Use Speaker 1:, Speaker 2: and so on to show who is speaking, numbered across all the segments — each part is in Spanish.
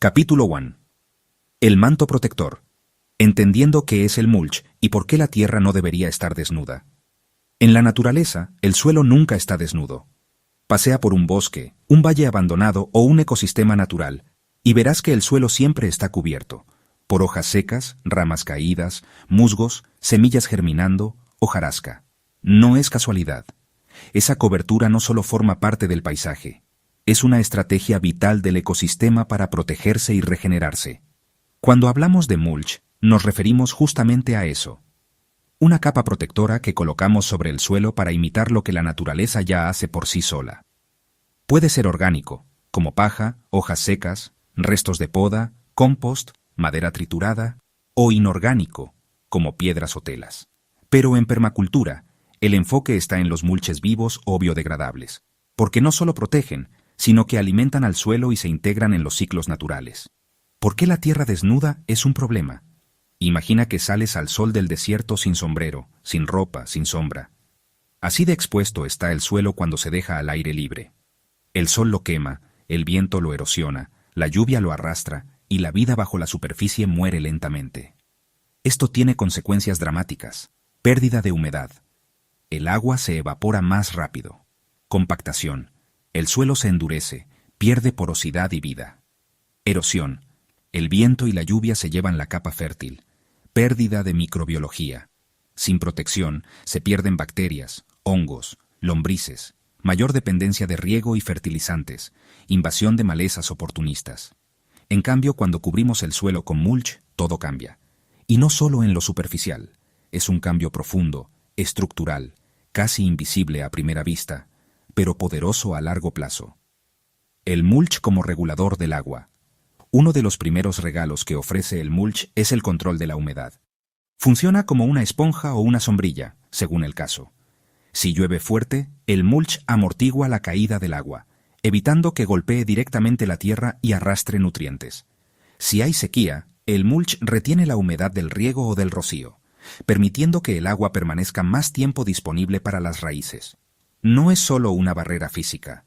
Speaker 1: Capítulo 1. El manto protector. Entendiendo qué es el mulch y por qué la tierra no debería estar desnuda. En la naturaleza, el suelo nunca está desnudo. Pasea por un bosque, un valle abandonado o un ecosistema natural, y verás que el suelo siempre está cubierto, por hojas secas, ramas caídas, musgos, semillas germinando, hojarasca. No es casualidad. Esa cobertura no solo forma parte del paisaje, es una estrategia vital del ecosistema para protegerse y regenerarse. Cuando hablamos de mulch, nos referimos justamente a eso. Una capa protectora que colocamos sobre el suelo para imitar lo que la naturaleza ya hace por sí sola. Puede ser orgánico, como paja, hojas secas, restos de poda, compost, madera triturada, o inorgánico, como piedras o telas. Pero en permacultura, el enfoque está en los mulches vivos o biodegradables, porque no solo protegen, sino que alimentan al suelo y se integran en los ciclos naturales. ¿Por qué la tierra desnuda es un problema? Imagina que sales al sol del desierto sin sombrero, sin ropa, sin sombra. Así de expuesto está el suelo cuando se deja al aire libre. El sol lo quema, el viento lo erosiona, la lluvia lo arrastra y la vida bajo la superficie muere lentamente. Esto tiene consecuencias dramáticas. Pérdida de humedad. El agua se evapora más rápido. Compactación. El suelo se endurece, pierde porosidad y vida. Erosión. El viento y la lluvia se llevan la capa fértil. Pérdida de microbiología. Sin protección, se pierden bacterias, hongos, lombrices, mayor dependencia de riego y fertilizantes, invasión de malezas oportunistas. En cambio, cuando cubrimos el suelo con mulch, todo cambia. Y no solo en lo superficial. Es un cambio profundo, estructural, casi invisible a primera vista, pero poderoso a largo plazo. El mulch como regulador del agua. Uno de los primeros regalos que ofrece el mulch es el control de la humedad. Funciona como una esponja o una sombrilla, según el caso. Si llueve fuerte, el mulch amortigua la caída del agua, evitando que golpee directamente la tierra y arrastre nutrientes. Si hay sequía, el mulch retiene la humedad del riego o del rocío, permitiendo que el agua permanezca más tiempo disponible para las raíces. No es solo una barrera física,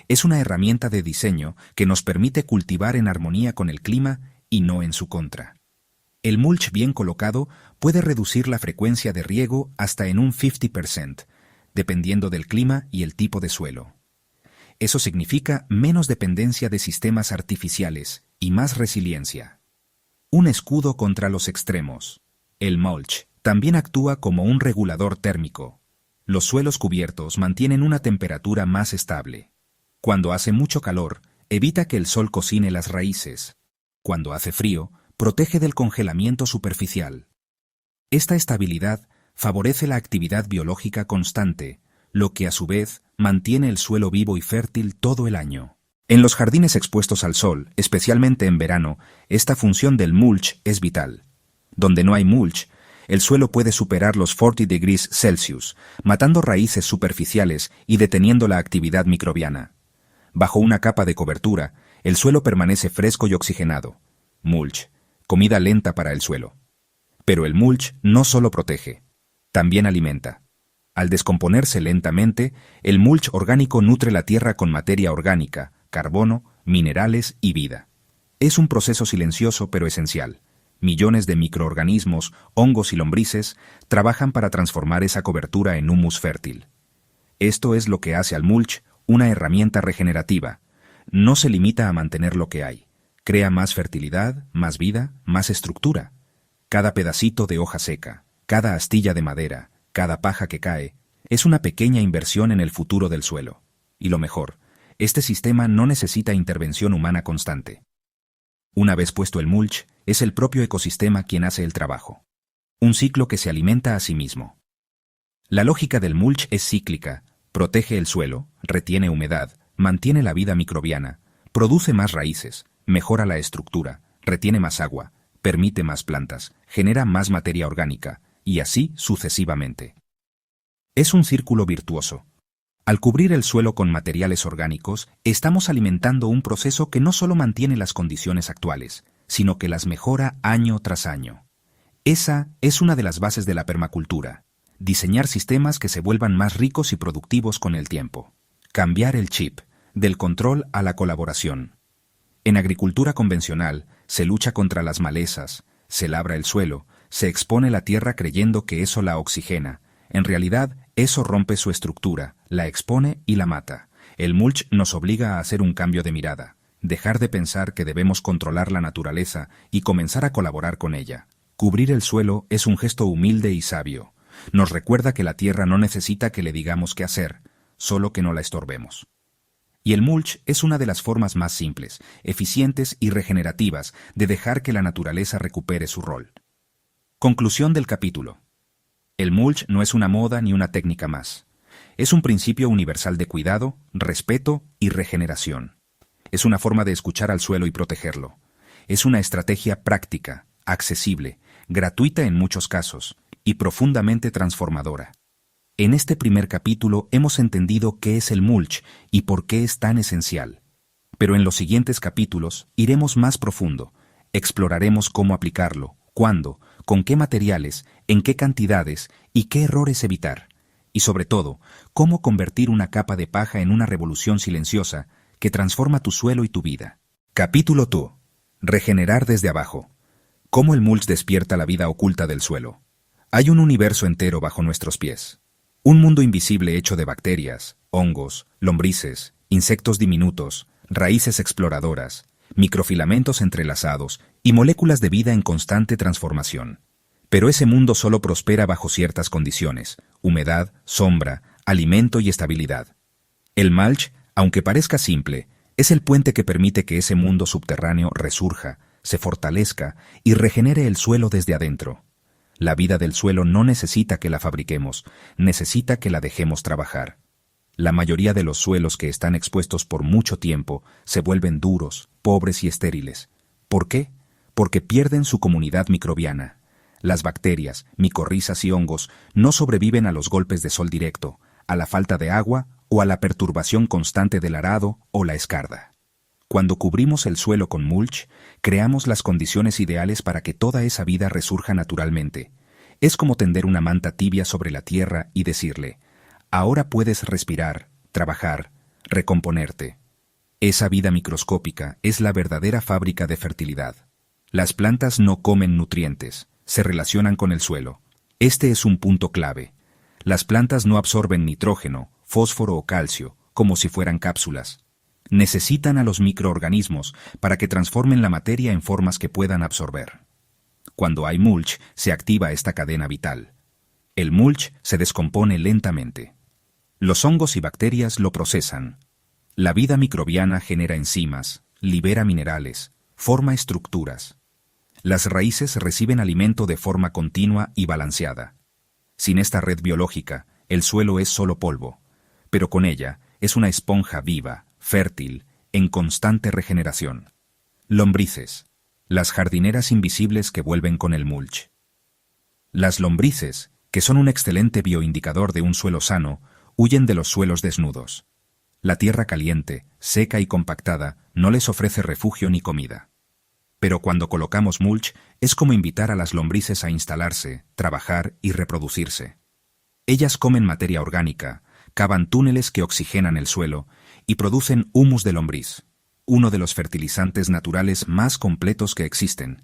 Speaker 1: es una herramienta de diseño que nos permite cultivar en armonía con el clima y no en su contra. El mulch bien colocado puede reducir la frecuencia de riego hasta en un 50%, dependiendo del clima y el tipo de suelo. Eso significa menos dependencia de sistemas artificiales y más resiliencia. Un escudo contra los extremos. El mulch también actúa como un regulador térmico. Los suelos cubiertos mantienen una temperatura más estable. Cuando hace mucho calor, evita que el sol cocine las raíces. Cuando hace frío, protege del congelamiento superficial. Esta estabilidad favorece la actividad biológica constante, lo que a su vez mantiene el suelo vivo y fértil todo el año. En los jardines expuestos al sol, especialmente en verano, esta función del mulch es vital. Donde no hay mulch, el suelo puede superar los 40 degrees Celsius, matando raíces superficiales y deteniendo la actividad microbiana. Bajo una capa de cobertura, el suelo permanece fresco y oxigenado. Mulch, comida lenta para el suelo. Pero el mulch no solo protege, también alimenta. Al descomponerse lentamente, el mulch orgánico nutre la tierra con materia orgánica, carbono, minerales y vida. Es un proceso silencioso pero esencial. Millones de microorganismos, hongos y lombrices trabajan para transformar esa cobertura en humus fértil. Esto es lo que hace al mulch una herramienta regenerativa. No se limita a mantener lo que hay. Crea más fertilidad, más vida, más estructura. Cada pedacito de hoja seca, cada astilla de madera, cada paja que cae, es una pequeña inversión en el futuro del suelo. Y lo mejor, este sistema no necesita intervención humana constante. Una vez puesto el mulch, es el propio ecosistema quien hace el trabajo. Un ciclo que se alimenta a sí mismo. La lógica del mulch es cíclica. Protege el suelo, retiene humedad, mantiene la vida microbiana, produce más raíces, mejora la estructura, retiene más agua, permite más plantas, genera más materia orgánica, y así sucesivamente. Es un círculo virtuoso. Al cubrir el suelo con materiales orgánicos, estamos alimentando un proceso que no solo mantiene las condiciones actuales, sino que las mejora año tras año. Esa es una de las bases de la permacultura. Diseñar sistemas que se vuelvan más ricos y productivos con el tiempo. Cambiar el chip, del control a la colaboración. En agricultura convencional, se lucha contra las malezas, se labra el suelo, se expone la tierra creyendo que eso la oxigena. En realidad, eso rompe su estructura, la expone y la mata. El mulch nos obliga a hacer un cambio de mirada, dejar de pensar que debemos controlar la naturaleza y comenzar a colaborar con ella. Cubrir el suelo es un gesto humilde y sabio. Nos recuerda que la tierra no necesita que le digamos qué hacer, solo que no la estorbemos. Y el mulch es una de las formas más simples, eficientes y regenerativas de dejar que la naturaleza recupere su rol. Conclusión del capítulo. El mulch no es una moda ni una técnica más. Es un principio universal de cuidado, respeto y regeneración. Es una forma de escuchar al suelo y protegerlo. Es una estrategia práctica, accesible, gratuita en muchos casos, y profundamente transformadora. En este primer capítulo hemos entendido qué es el mulch y por qué es tan esencial. Pero en los siguientes capítulos iremos más profundo, exploraremos cómo aplicarlo, cuándo, con qué materiales, en qué cantidades y qué errores evitar. Y sobre todo, cómo convertir una capa de paja en una revolución silenciosa que transforma tu suelo y tu vida. Capítulo 2. Regenerar desde abajo. Cómo el mulch despierta la vida oculta del suelo. Hay un universo entero bajo nuestros pies. Un mundo invisible hecho de bacterias, hongos, lombrices, insectos diminutos, raíces exploradoras, microfilamentos entrelazados y moléculas de vida en constante transformación. Pero ese mundo solo prospera bajo ciertas condiciones: humedad, sombra, alimento y estabilidad. El mulch, aunque parezca simple, es el puente que permite que ese mundo subterráneo resurja, se fortalezca y regenere el suelo desde adentro. La vida del suelo no necesita que la fabriquemos, necesita que la dejemos trabajar. La mayoría de los suelos que están expuestos por mucho tiempo se vuelven duros, pobres y estériles. ¿Por qué? Porque pierden su comunidad microbiana. Las bacterias, micorrizas y hongos no sobreviven a los golpes de sol directo, a la falta de agua o a la perturbación constante del arado o la escarda. Cuando cubrimos el suelo con mulch, creamos las condiciones ideales para que toda esa vida resurja naturalmente. Es como tender una manta tibia sobre la tierra y decirle: ahora puedes respirar, trabajar, recomponerte. Esa vida microscópica es la verdadera fábrica de fertilidad. Las plantas no comen nutrientes, se relacionan con el suelo. Este es un punto clave. Las plantas no absorben nitrógeno, fósforo o calcio, como si fueran cápsulas. Necesitan a los microorganismos para que transformen la materia en formas que puedan absorber. Cuando hay mulch, se activa esta cadena vital. El mulch se descompone lentamente. Los hongos y bacterias lo procesan. La vida microbiana genera enzimas, libera minerales, forma estructuras. Las raíces reciben alimento de forma continua y balanceada. Sin esta red biológica, el suelo es solo polvo, pero con ella es una esponja viva, fértil, en constante regeneración. Lombrices, las jardineras invisibles que vuelven con el mulch. Las lombrices, que son un excelente bioindicador de un suelo sano, huyen de los suelos desnudos. La tierra caliente, seca y compactada no les ofrece refugio ni comida. Pero cuando colocamos mulch, es como invitar a las lombrices a instalarse, trabajar y reproducirse. Ellas comen materia orgánica, cavan túneles que oxigenan el suelo y producen humus de lombriz, uno de los fertilizantes naturales más completos que existen.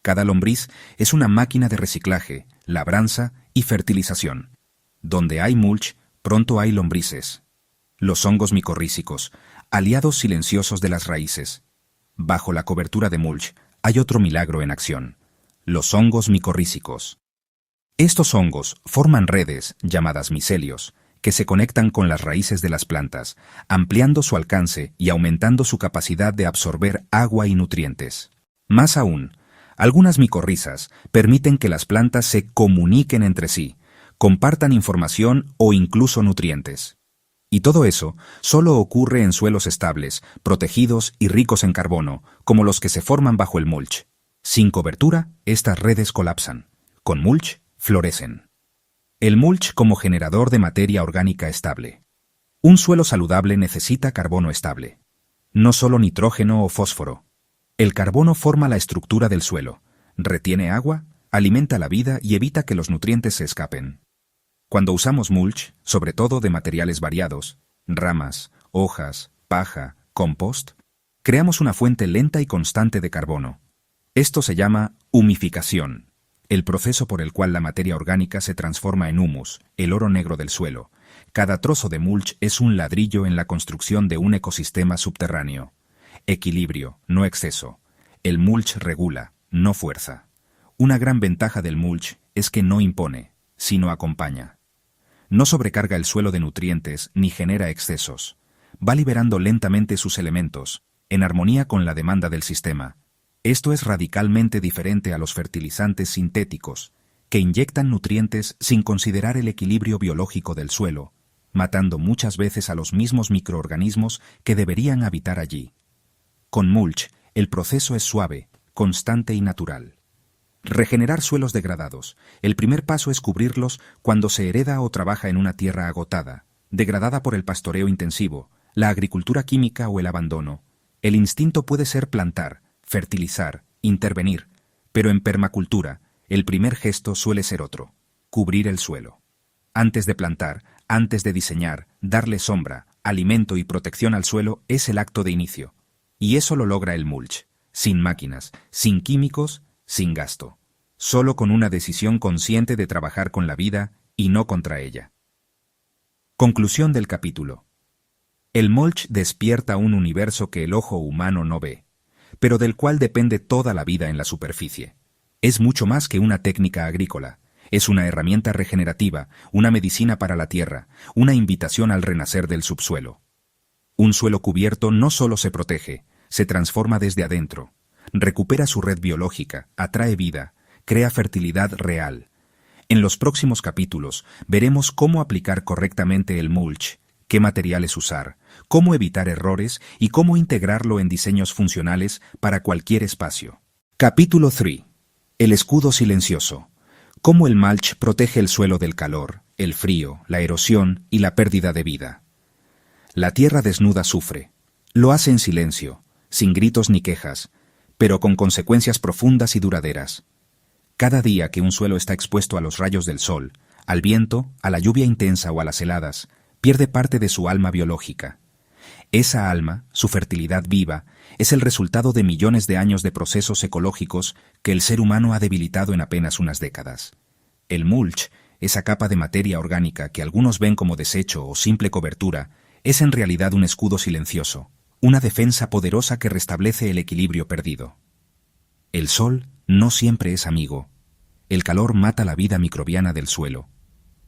Speaker 1: Cada lombriz es una máquina de reciclaje, labranza y fertilización. Donde hay mulch, pronto hay lombrices. Los hongos micorrízicos, aliados silenciosos de las raíces. Bajo la cobertura de mulch hay otro milagro en acción: los hongos micorrízicos. Estos hongos forman redes, llamadas micelios, que se conectan con las raíces de las plantas, ampliando su alcance y aumentando su capacidad de absorber agua y nutrientes. Más aún, algunas micorrizas permiten que las plantas se comuniquen entre sí, compartan información o incluso nutrientes. Y todo eso solo ocurre en suelos estables, protegidos y ricos en carbono, como los que se forman bajo el mulch. Sin cobertura, estas redes colapsan. Con mulch, florecen. El mulch como generador de materia orgánica estable. Un suelo saludable necesita carbono estable. No solo nitrógeno o fósforo. El carbono forma la estructura del suelo, retiene agua, alimenta la vida y evita que los nutrientes se escapen. Cuando usamos mulch, sobre todo de materiales variados, ramas, hojas, paja, compost, creamos una fuente lenta y constante de carbono. Esto se llama humificación, el proceso por el cual la materia orgánica se transforma en humus, el oro negro del suelo. Cada trozo de mulch es un ladrillo en la construcción de un ecosistema subterráneo. Equilibrio, no exceso. El mulch regula, no fuerza. Una gran ventaja del mulch es que no impone, sino acompaña. No sobrecarga el suelo de nutrientes ni genera excesos. Va liberando lentamente sus elementos, en armonía con la demanda del sistema. Esto es radicalmente diferente a los fertilizantes sintéticos, que inyectan nutrientes sin considerar el equilibrio biológico del suelo, matando muchas veces a los mismos microorganismos que deberían habitar allí. Con mulch, el proceso es suave, constante y natural. Regenerar suelos degradados. El primer paso es cubrirlos cuando se hereda o trabaja en una tierra agotada, degradada por el pastoreo intensivo, la agricultura química o el abandono. El instinto puede ser plantar, fertilizar, intervenir, pero en permacultura, el primer gesto suele ser otro: cubrir el suelo. Antes de plantar, antes de diseñar, darle sombra, alimento y protección al suelo es el acto de inicio. Y eso lo logra el mulch, sin máquinas, sin químicos, sin gasto. Solo con una decisión consciente de trabajar con la vida y no contra ella. Conclusión del capítulo. El mulch despierta un universo que el ojo humano no ve, pero del cual depende toda la vida en la superficie. Es mucho más que una técnica agrícola. Es una herramienta regenerativa, una medicina para la tierra, una invitación al renacer del subsuelo. Un suelo cubierto no solo se protege, se transforma desde adentro. Recupera su red biológica, atrae vida, crea fertilidad real. En los próximos capítulos veremos cómo aplicar correctamente el mulch, qué materiales usar, cómo evitar errores y cómo integrarlo en diseños funcionales para cualquier espacio. Capítulo 3. El escudo silencioso. Cómo el mulch protege el suelo del calor, el frío, la erosión y la pérdida de vida. La tierra desnuda sufre. Lo hace en silencio, sin gritos ni quejas, pero con consecuencias profundas y duraderas. Cada día que un suelo está expuesto a los rayos del sol, al viento, a la lluvia intensa o a las heladas, pierde parte de su alma biológica. Esa alma, su fertilidad viva, es el resultado de millones de años de procesos ecológicos que el ser humano ha debilitado en apenas unas décadas. El mulch, esa capa de materia orgánica que algunos ven como desecho o simple cobertura, es en realidad un escudo silencioso, una defensa poderosa que restablece el equilibrio perdido. El sol no siempre es amigo. El calor mata la vida microbiana del suelo.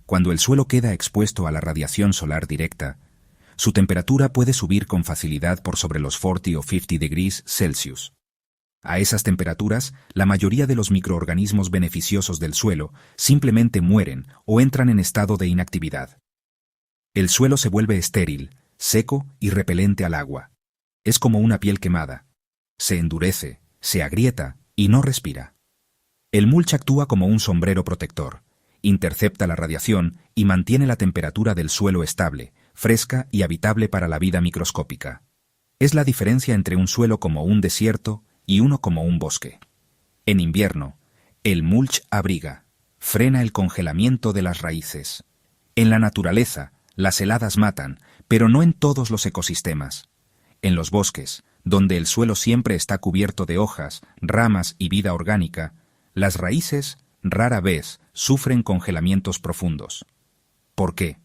Speaker 1: Cuando el suelo queda expuesto a la radiación solar directa, su temperatura puede subir con facilidad por sobre los 40 o 50 degrees Celsius. A esas temperaturas, la mayoría de los microorganismos beneficiosos del suelo simplemente mueren o entran en estado de inactividad. El suelo se vuelve estéril, seco y repelente al agua. Es como una piel quemada. Se endurece, se agrieta y no respira. El mulch actúa como un sombrero protector. Intercepta la radiación y mantiene la temperatura del suelo estable, fresca y habitable para la vida microscópica. Es la diferencia entre un suelo como un desierto y uno como un bosque. En invierno, el mulch abriga, frena el congelamiento de las raíces. En la naturaleza, las heladas matan, pero no en todos los ecosistemas. En los bosques, donde el suelo siempre está cubierto de hojas, ramas y vida orgánica, las raíces rara vez sufren congelamientos profundos. ¿Por qué?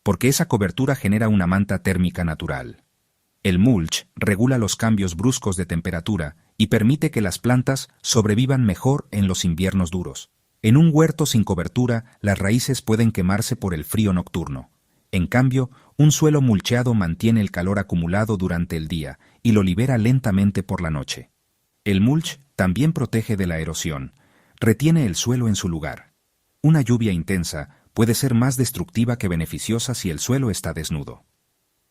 Speaker 1: Porque esa cobertura genera una manta térmica natural. El mulch regula los cambios bruscos de temperatura y permite que las plantas sobrevivan mejor en los inviernos duros. En un huerto sin cobertura, las raíces pueden quemarse por el frío nocturno. En cambio, un suelo mulcheado mantiene el calor acumulado durante el día y lo libera lentamente por la noche. El mulch también protege de la erosión, retiene el suelo en su lugar. Una lluvia intensa puede ser más destructiva que beneficiosa si el suelo está desnudo.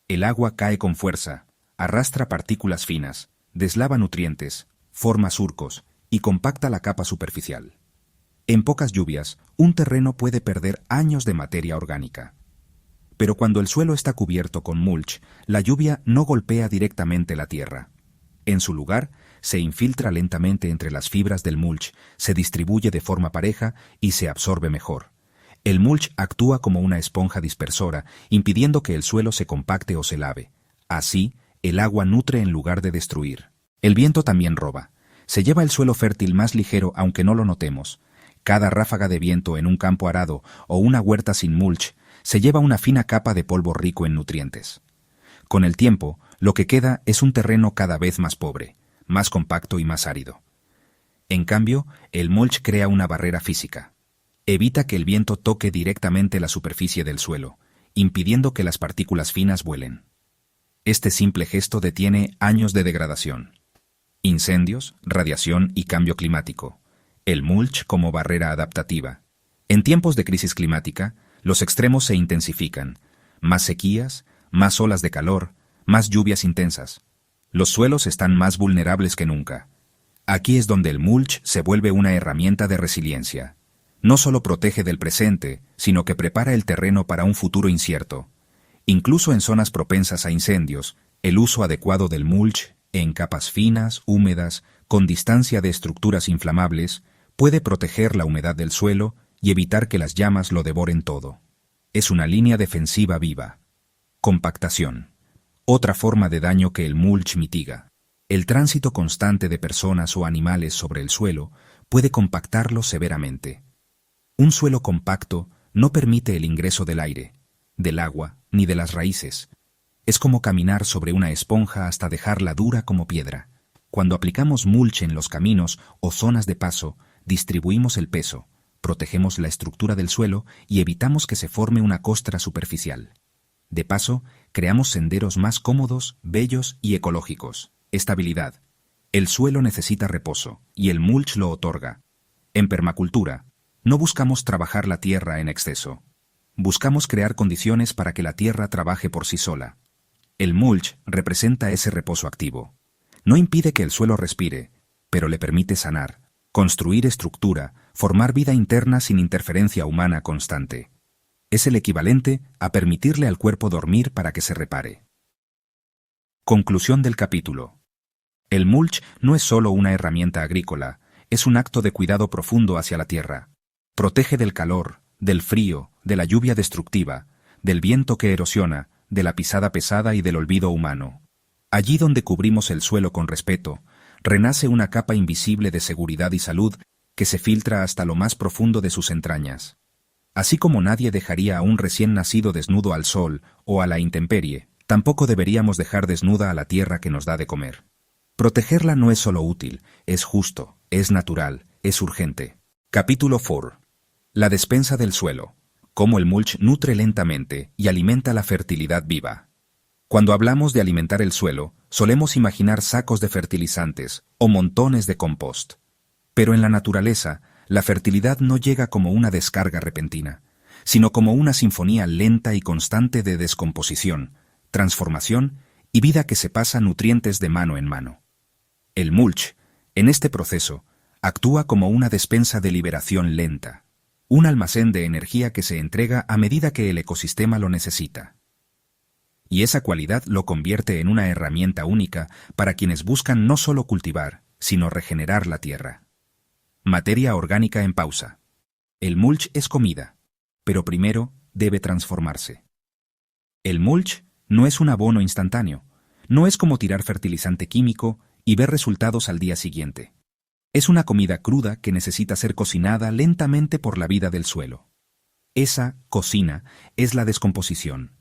Speaker 1: El agua cae con fuerza, arrastra partículas finas, deslava nutrientes, forma surcos y compacta la capa superficial. En pocas lluvias, un terreno puede perder años de materia orgánica. Pero cuando el suelo está cubierto con mulch, la lluvia no golpea directamente la tierra. En su lugar, se infiltra lentamente entre las fibras del mulch, se distribuye de forma pareja y se absorbe mejor. El mulch actúa como una esponja dispersora, impidiendo que el suelo se compacte o se lave. Así, el agua nutre en lugar de destruir. El viento también roba. Se lleva el suelo fértil más ligero aunque no lo notemos. Cada ráfaga de viento en un campo arado o una huerta sin mulch se lleva una fina capa de polvo rico en nutrientes. Con el tiempo, lo que queda es un terreno cada vez más pobre, más compacto y más árido. En cambio, el mulch crea una barrera física. Evita que el viento toque directamente la superficie del suelo, impidiendo que las partículas finas vuelen. Este simple gesto detiene años de degradación. Incendios, radiación y cambio climático. El mulch como barrera adaptativa. En tiempos de crisis climática, los extremos se intensifican. Más sequías, más olas de calor, más lluvias intensas. Los suelos están más vulnerables que nunca. Aquí es donde el mulch se vuelve una herramienta de resiliencia. No solo protege del presente, sino que prepara el terreno para un futuro incierto. Incluso en zonas propensas a incendios, el uso adecuado del mulch, en capas finas, húmedas, con distancia de estructuras inflamables, puede proteger la humedad del suelo y evitar que las llamas lo devoren todo. Es una línea defensiva viva. Compactación. Otra forma de daño que el mulch mitiga. El tránsito constante de personas o animales sobre el suelo puede compactarlo severamente. Un suelo compacto no permite el ingreso del aire, del agua ni de las raíces. Es como caminar sobre una esponja hasta dejarla dura como piedra. Cuando aplicamos mulch en los caminos o zonas de paso, distribuimos el peso, protegemos la estructura del suelo y evitamos que se forme una costra superficial. De paso, creamos senderos más cómodos, bellos y ecológicos. Estabilidad. El suelo necesita reposo, y el mulch lo otorga. En permacultura, no buscamos trabajar la tierra en exceso. Buscamos crear condiciones para que la tierra trabaje por sí sola. El mulch representa ese reposo activo. No impide que el suelo respire, pero le permite sanar, construir estructura, formar vida interna sin interferencia humana constante. Es el equivalente a permitirle al cuerpo dormir para que se repare. Conclusión del capítulo. El mulch no es solo una herramienta agrícola, es un acto de cuidado profundo hacia la tierra. Protege del calor, del frío, de la lluvia destructiva, del viento que erosiona, de la pisada pesada y del olvido humano. Allí donde cubrimos el suelo con respeto, renace una capa invisible de seguridad y salud que se filtra hasta lo más profundo de sus entrañas. Así como nadie dejaría a un recién nacido desnudo al sol o a la intemperie, tampoco deberíamos dejar desnuda a la tierra que nos da de comer. Protegerla no es solo útil, es justo, es natural, es urgente. Capítulo 4. La despensa del suelo. Cómo el mulch nutre lentamente y alimenta la fertilidad viva. Cuando hablamos de alimentar el suelo, solemos imaginar sacos de fertilizantes o montones de compost. Pero en la naturaleza, la fertilidad no llega como una descarga repentina, sino como una sinfonía lenta y constante de descomposición, transformación y vida que se pasa nutrientes de mano en mano. El mulch, en este proceso, actúa como una despensa de liberación lenta, un almacén de energía que se entrega a medida que el ecosistema lo necesita. Y esa cualidad lo convierte en una herramienta única para quienes buscan no solo cultivar, sino regenerar la tierra. Materia orgánica en pausa. El mulch es comida, pero primero debe transformarse. El mulch no es un abono instantáneo, no es como tirar fertilizante químico y ver resultados al día siguiente. Es una comida cruda que necesita ser cocinada lentamente por la vida del suelo. Esa cocina es la descomposición.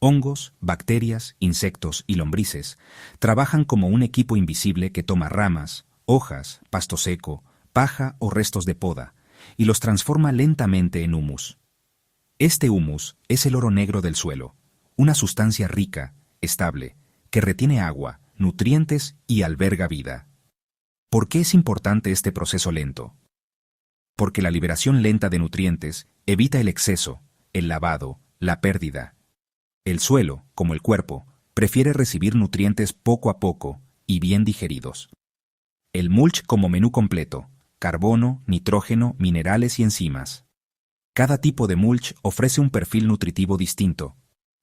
Speaker 1: Hongos, bacterias, insectos y lombrices trabajan como un equipo invisible que toma ramas, hojas, pasto seco, paja o restos de poda y los transforma lentamente en humus. Este humus es el oro negro del suelo, una sustancia rica, estable, que retiene agua, nutrientes y alberga vida. ¿Por qué es importante este proceso lento? Porque la liberación lenta de nutrientes evita el exceso, el lavado, la pérdida. El suelo, como el cuerpo, prefiere recibir nutrientes poco a poco y bien digeridos. El mulch como menú completo: carbono, nitrógeno, minerales y enzimas. Cada tipo de mulch ofrece un perfil nutritivo distinto.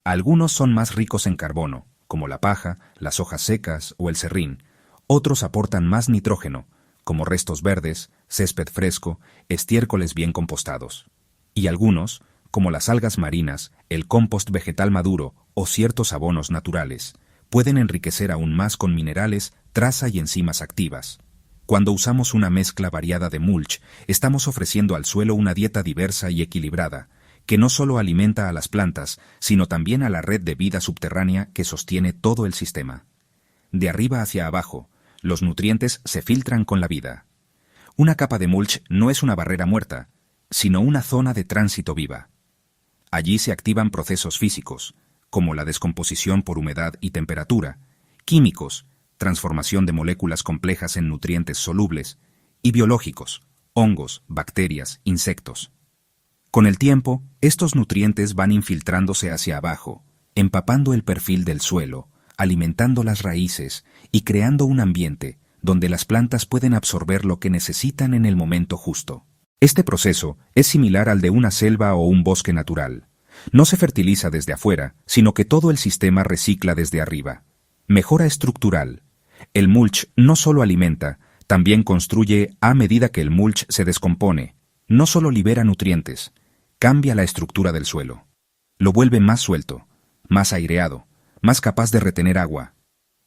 Speaker 1: Algunos son más ricos en carbono, como la paja, las hojas secas o el serrín. Otros aportan más nitrógeno, como restos verdes, césped fresco, estiércoles bien compostados. Y algunos, como las algas marinas, el compost vegetal maduro o ciertos abonos naturales, pueden enriquecer aún más con minerales, traza y enzimas activas. Cuando usamos una mezcla variada de mulch, estamos ofreciendo al suelo una dieta diversa y equilibrada, que no solo alimenta a las plantas, sino también a la red de vida subterránea que sostiene todo el sistema. De arriba hacia abajo, los nutrientes se filtran con la vida. Una capa de mulch no es una barrera muerta, sino una zona de tránsito viva. Allí se activan procesos físicos, como la descomposición por humedad y temperatura, químicos, transformación de moléculas complejas en nutrientes solubles, y biológicos, hongos, bacterias, insectos. Con el tiempo, estos nutrientes van infiltrándose hacia abajo, empapando el perfil del suelo, alimentando las raíces y creando un ambiente donde las plantas pueden absorber lo que necesitan en el momento justo. Este proceso es similar al de una selva o un bosque natural. No se fertiliza desde afuera, sino que todo el sistema recicla desde arriba. Mejora estructural. El mulch no solo alimenta, también construye a medida que el mulch se descompone. No solo libera nutrientes, cambia la estructura del suelo. Lo vuelve más suelto, más aireado, más capaz de retener agua.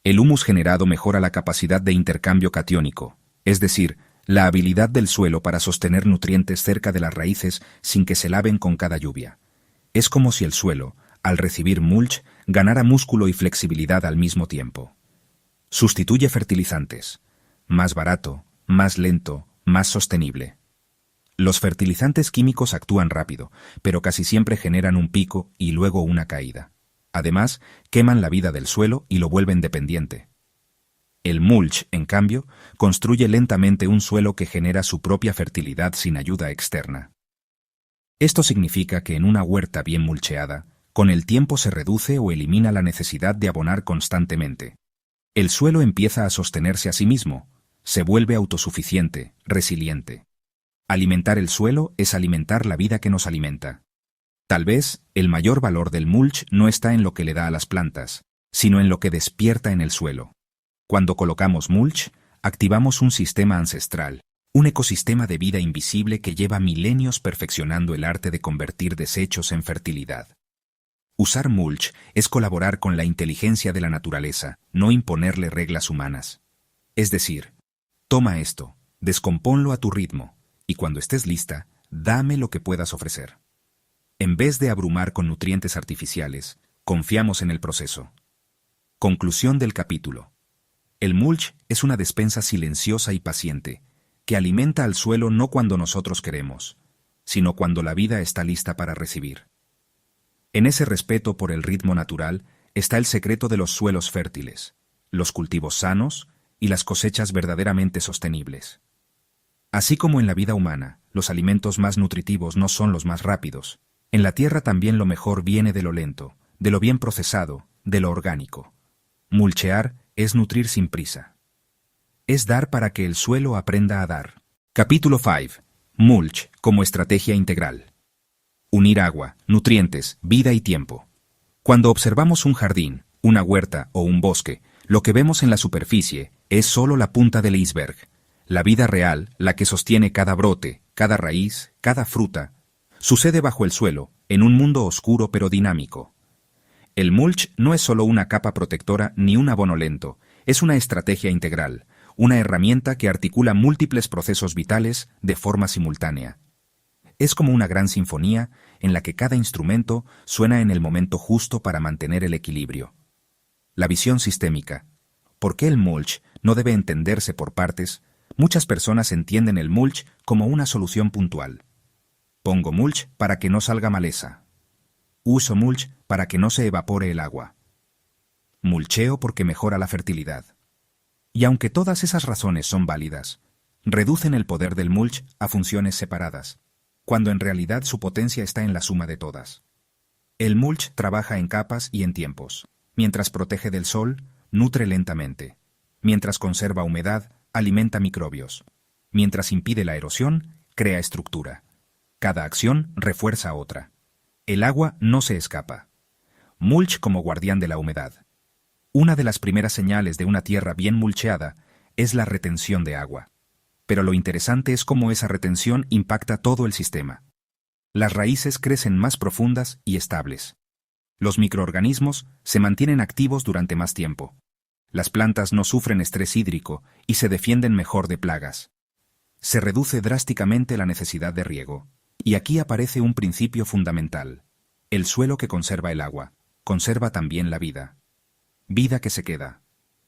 Speaker 1: El humus generado mejora la capacidad de intercambio catiónico, es decir, la habilidad del suelo para sostener nutrientes cerca de las raíces sin que se laven con cada lluvia. Es como si el suelo, al recibir mulch, ganara músculo y flexibilidad al mismo tiempo. Sustituye fertilizantes. Más barato, más lento, más sostenible. Los fertilizantes químicos actúan rápido, pero casi siempre generan un pico y luego una caída. Además, queman la vida del suelo y lo vuelven dependiente. El mulch, en cambio, construye lentamente un suelo que genera su propia fertilidad sin ayuda externa. Esto significa que en una huerta bien mulcheada, con el tiempo se reduce o elimina la necesidad de abonar constantemente. El suelo empieza a sostenerse a sí mismo, se vuelve autosuficiente, resiliente. Alimentar el suelo es alimentar la vida que nos alimenta. Tal vez el mayor valor del mulch no está en lo que le da a las plantas, sino en lo que despierta en el suelo. Cuando colocamos mulch, activamos un sistema ancestral, un ecosistema de vida invisible que lleva milenios perfeccionando el arte de convertir desechos en fertilidad. Usar mulch es colaborar con la inteligencia de la naturaleza, no imponerle reglas humanas. Es decir, toma esto, descompónlo a tu ritmo, y cuando estés lista, dame lo que puedas ofrecer. En vez de abrumar con nutrientes artificiales, confiamos en el proceso. Conclusión del capítulo. El mulch es una despensa silenciosa y paciente, que alimenta al suelo no cuando nosotros queremos, sino cuando la vida está lista para recibir. En ese respeto por el ritmo natural está el secreto de los suelos fértiles, los cultivos sanos y las cosechas verdaderamente sostenibles. Así como en la vida humana, los alimentos más nutritivos no son los más rápidos, en la tierra también lo mejor viene de lo lento, de lo bien procesado, de lo orgánico. Mulchear es nutrir sin prisa. Es dar para que el suelo aprenda a dar. Capítulo 5. Mulch como estrategia integral. Unir agua, nutrientes, vida y tiempo. Cuando observamos un jardín, una huerta o un bosque, lo que vemos en la superficie es solo la punta del iceberg. La vida real, la que sostiene cada brote, cada raíz, cada fruta, sucede bajo el suelo, en un mundo oscuro pero dinámico. El mulch no es solo una capa protectora ni un abono lento, es una estrategia integral, una herramienta que articula múltiples procesos vitales de forma simultánea. Es como una gran sinfonía en la que cada instrumento suena en el momento justo para mantener el equilibrio. La visión sistémica. ¿Por qué el mulch no debe entenderse por partes? Muchas personas entienden el mulch como una solución puntual. Pongo mulch para que no salga maleza. Uso mulch para que no se evapore el agua. Mulcheo porque mejora la fertilidad. Y aunque todas esas razones son válidas, reducen el poder del mulch a funciones separadas, cuando en realidad su potencia está en la suma de todas. El mulch trabaja en capas y en tiempos. Mientras protege del sol, nutre lentamente. Mientras conserva humedad, alimenta microbios. Mientras impide la erosión, crea estructura. Cada acción refuerza otra. El agua no se escapa. Mulch como guardián de la humedad. Una de las primeras señales de una tierra bien mulcheada es la retención de agua. Pero lo interesante es cómo esa retención impacta todo el sistema. Las raíces crecen más profundas y estables. Los microorganismos se mantienen activos durante más tiempo. Las plantas no sufren estrés hídrico y se defienden mejor de plagas. Se reduce drásticamente la necesidad de riego. Y aquí aparece un principio fundamental. El suelo que conserva el agua, conserva también la vida. Vida que se queda.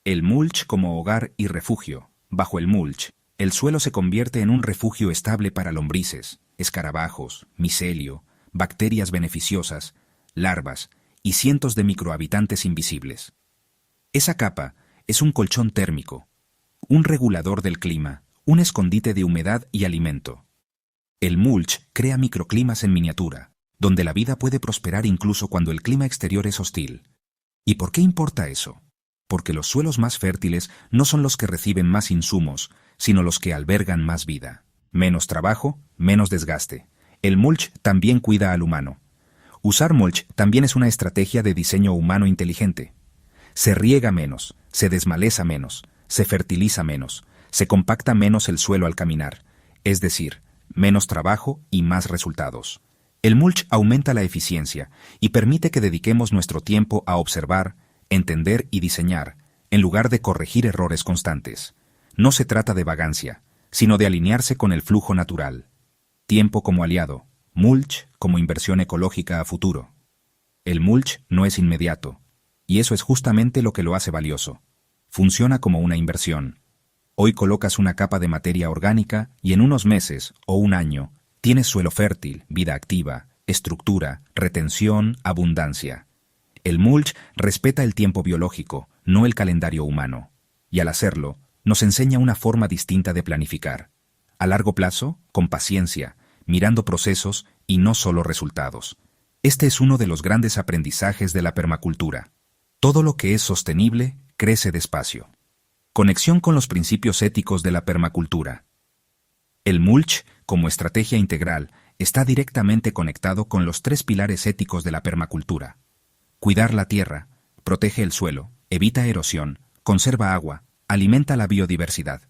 Speaker 1: El mulch como hogar y refugio. Bajo el mulch, el suelo se convierte en un refugio estable para lombrices, escarabajos, micelio, bacterias beneficiosas, larvas y cientos de microhabitantes invisibles. Esa capa es un colchón térmico, un regulador del clima, un escondite de humedad y alimento. El mulch crea microclimas en miniatura, donde la vida puede prosperar incluso cuando el clima exterior es hostil. ¿Y por qué importa eso? Porque los suelos más fértiles no son los que reciben más insumos, sino los que albergan más vida. Menos trabajo, menos desgaste. El mulch también cuida al humano. Usar mulch también es una estrategia de diseño humano inteligente. Se riega menos, se desmaleza menos, se fertiliza menos, se compacta menos el suelo al caminar, es decir, menos trabajo y más resultados. El mulch aumenta la eficiencia y permite que dediquemos nuestro tiempo a observar, entender y diseñar, en lugar de corregir errores constantes. No se trata de vagancia, sino de alinearse con el flujo natural. Tiempo como aliado, mulch como inversión ecológica a futuro. El mulch no es inmediato, y eso es justamente lo que lo hace valioso. Funciona como una inversión. Hoy colocas una capa de materia orgánica y en unos meses o un año tienes suelo fértil, vida activa, estructura, retención, abundancia. El mulch respeta el tiempo biológico, no el calendario humano. Y al hacerlo, nos enseña una forma distinta de planificar. A largo plazo, con paciencia, mirando procesos y no solo resultados. Este es uno de los grandes aprendizajes de la permacultura. Todo lo que es sostenible crece despacio. Conexión con los principios éticos de la permacultura. El mulch, como estrategia integral, está directamente conectado con los 3 pilares éticos de la permacultura. Cuidar la tierra, protege el suelo, evita erosión, conserva agua, alimenta la biodiversidad.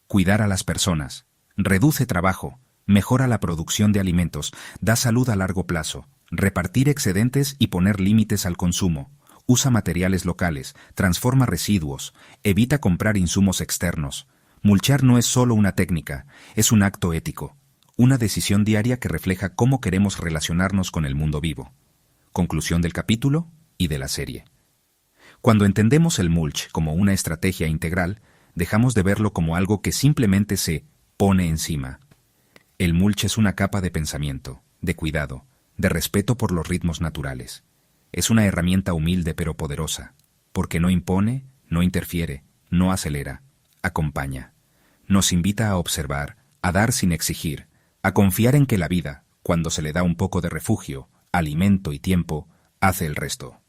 Speaker 1: Cuidar a las personas, reduce trabajo, mejora la producción de alimentos, da salud a largo plazo, repartir excedentes y poner límites al consumo. Usa materiales locales, transforma residuos, evita comprar insumos externos. Mulchar no es solo una técnica, es un acto ético, una decisión diaria que refleja cómo queremos relacionarnos con el mundo vivo. Conclusión del capítulo y de la serie. Cuando entendemos el mulch como una estrategia integral, dejamos de verlo como algo que simplemente se pone encima. El mulch es una capa de pensamiento, de cuidado, de respeto por los ritmos naturales. Es una herramienta humilde pero poderosa, porque no impone, no interfiere, no acelera, acompaña. Nos invita a observar, a dar sin exigir, a confiar en que la vida, cuando se le da un poco de refugio, alimento y tiempo, hace el resto.